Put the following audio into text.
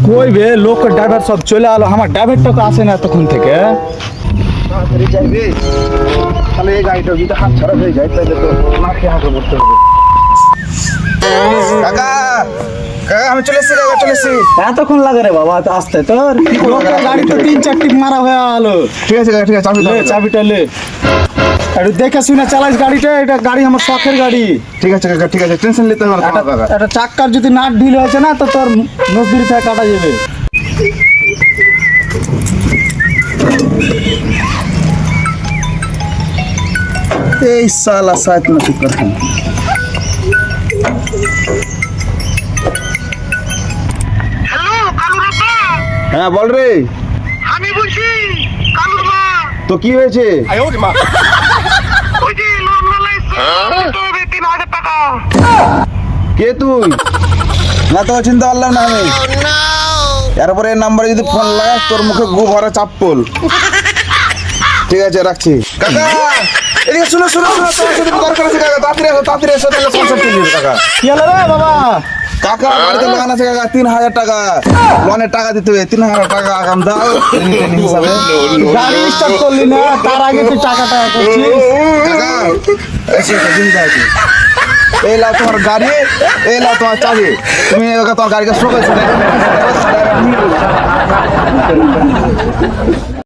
কই বে লোক ড্রাইভার সব চলে আলো, আমার ড্রাইভারটা তো আসে না এতক্ষণ থেকে। তাড়াতাড়ি যাইবে, তাহলে এই গাড়িটা যদি হাত ছাড়া হয়ে যায় তাহলে তো মাকে হাতে করতে হবে। কাকা কাকা আমি চলে এসেছি, কাকা চলে এসেছি। এতক্ষণ লাগে রে বাবা তো আসতে তোর? লোকের গাড়ি তো 3-4 টিপ মারা হয়ে আলো। ঠিক আছে কাকা, ঠিক আছে, চাবি লে দাও। চাবিটা লে, একটু দেখে শুনে চালাইস গাড়িটা, এটা গাড়ি আমার শখের গাড়ি। ঠিক আছে কাকা, ঠিক আছে, টেনশন নিতে হবে না কাকা। একটা চাক্কার যদি নাট ঢিল হয়েছে না তো তোর নজদুরি থেকে কাটা যাবে। এই সালা সাইত না ঠিক করে। হ্যালো কালুর আপা, হ্যাঁ বল রে, আমি বলছি কালুর মা। তো কি হয়েছে? ওই যে লোন লাইছে তো 3,000 টাকা। কে তুই? না তো চিন্তা করলাম না আমি। এরপরে এই নাম্বারে যদি ফোন লাগাস তোর মুখে গু ভরা চাপ্পল। ঠিক আছে রাখছি। কাকা এদিকে শুনো শুনো শুনো, তোমার সাথে দরকার আছে কাকা, তাড়াতাড়ি এসো তাহলে সংসার চলে যাবে কাকা। কি হলো রে বাবা? কাকা বাড়িতে লাগানো আছে কাকা 3,000 টাকা, লোনের টাকা দিতে হবে 3,000 টাকা আগাম দাও ট্রেন হিসাবে। গাড়ি স্টার্ট করলি না, তার আগে তুই টাকা করছিস। কাকা এসে জিনিস আছে, এই লাও তোমার গাড়ি, এই লাও তোমার চাবি, তুমি তোমার গাড়িকে শো করেছো।